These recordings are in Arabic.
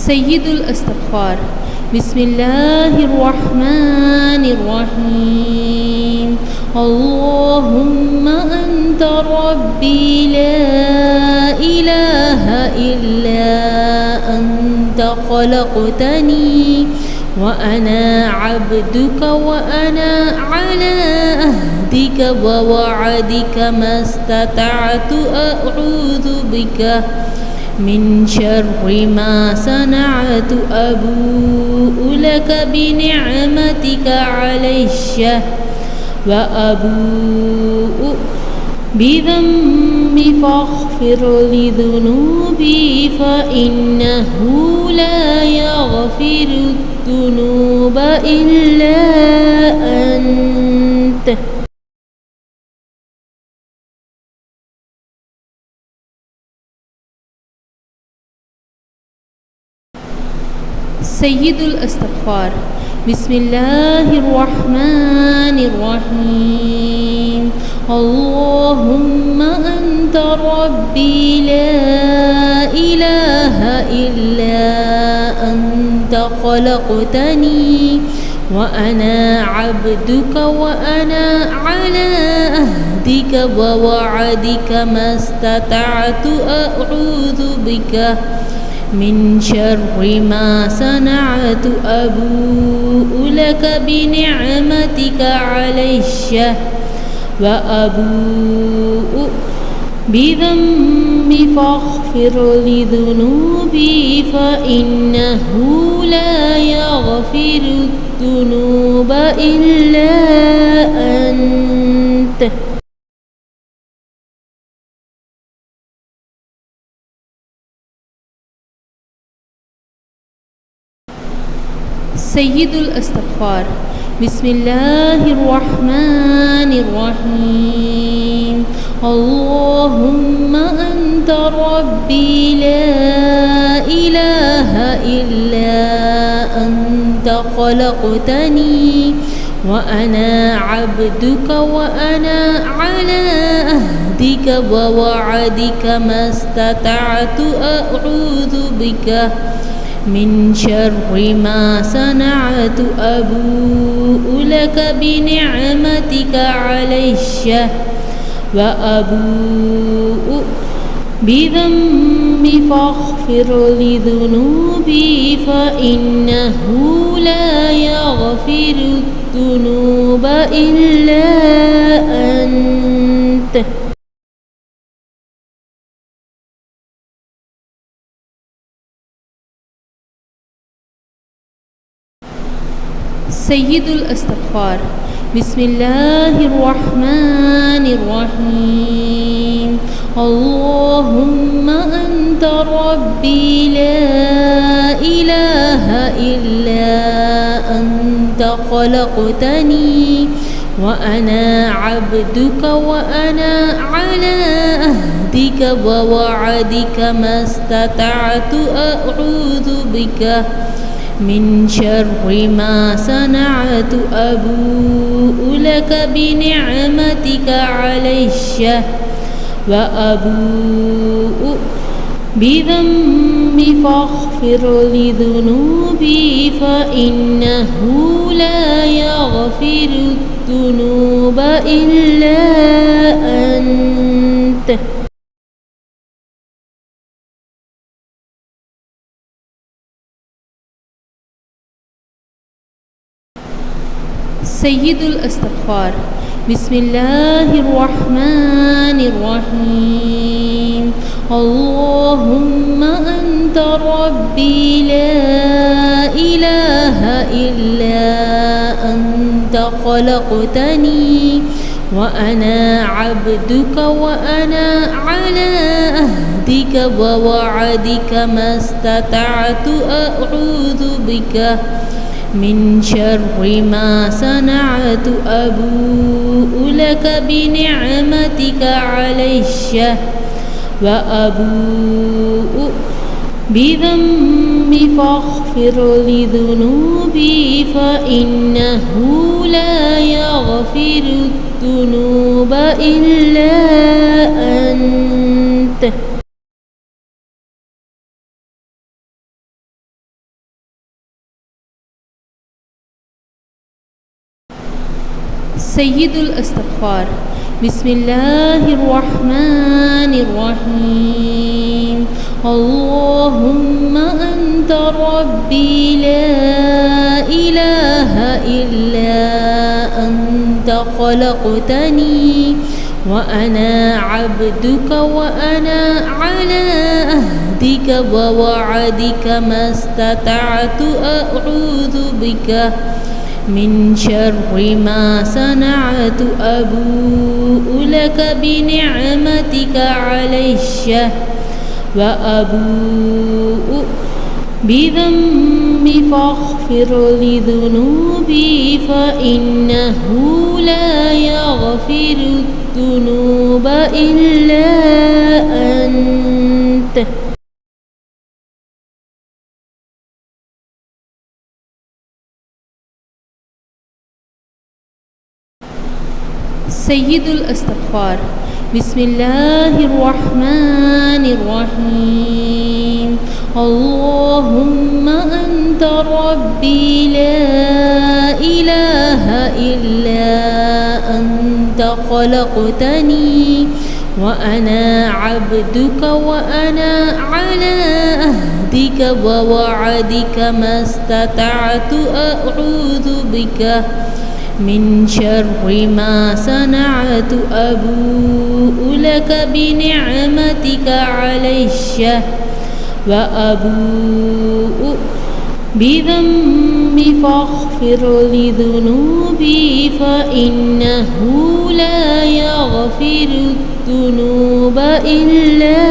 سيد الاستغفار. بسم الله الرحمن الرحيم. اللهم أنت ربي لا إله إلا أنت خلقتني وأنا عبدك وأنا على عهدك ووعدك ما استطعت أعوذ بك من شر ما صنعت أبوء لك بنعمتك علي وأبوء بذنبي فاغفر لذنوبي فإنه لا يغفر الذنوب إلا أنت. سيد الاستغفار. بسم الله الرحمن الرحيم. اللهم أنت ربي لا إله إلا أنت خلقتني وأنا عبدك وأنا على عهدك ووعدك ما استطعت أعوذ بك من شر ما صنعت أبوء لك بنعمتك علي وأبوء بذنبي فاغفر لذنوبي فإنه لا يغفر الذنوب إلا أنت. سيد الاستغفار. بسم الله الرحمن الرحيم. اللهم أنت ربي لا إله إلا أنت خلقتني وأنا عبدك وأنا على عهدك ووعدك ما استطعت أعوذ بك من شر ما صنعت أبوء لك بنعمتك علي وأبوء بذنبي فاغفر لذنوبي فإنه لا يغفر الذنوب إلا أنت. سيد الاستغفار. بسم الله الرحمن الرحيم. اللهم أنت ربي لا إله إلا أنت خلقتني وأنا عبدك وأنا على عهدك ووعدك ما استطعت أعوذ بك من شر ما صنعت أبوء لك بنعمتك علي وأبوء بذنبي فاغفر لذنوبي فإنه لا يغفر الذنوب إلا أنت. سيد الاستغفار. بسم الله الرحمن الرحيم. اللهم أنت ربي لا إله إلا أنت خلقتني وأنا عبدك وأنا على عهدك ووعدك ما استطعت أعوذ بك من شر ما صنعت أبوء لك بنعمتك علي وأبوء بذنبي فاغفر لذنوبي فإنه لا يغفر الذنوب إلا أنت. سيد الاستغفار. بسم الله الرحمن الرحيم. اللهم أنت ربي لا إله إلا أنت خلقتني وأنا عبدك وأنا على عهدك ووعدك ما استطعت أعوذ بك من شر ما صنعت أبوء لك بنعمتك علي وأبوء بذنبي فاغفر لي ذنوبي فإنه لا يغفر الذنوب إلا أنت. سيد الاستغفار. بسم الله الرحمن الرحيم. اللهم أنت ربي لا إله إلا أنت خلقتني وأنا عبدك وأنا على عهدك ووعدك ما استطعت أعوذ بك من شر ما صنعت أبوء لك بنعمتك علي وأبوء بذنبي فاغفر لي ذنوبي فإنه لا يغفر الذنوب إلا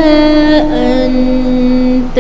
أنت.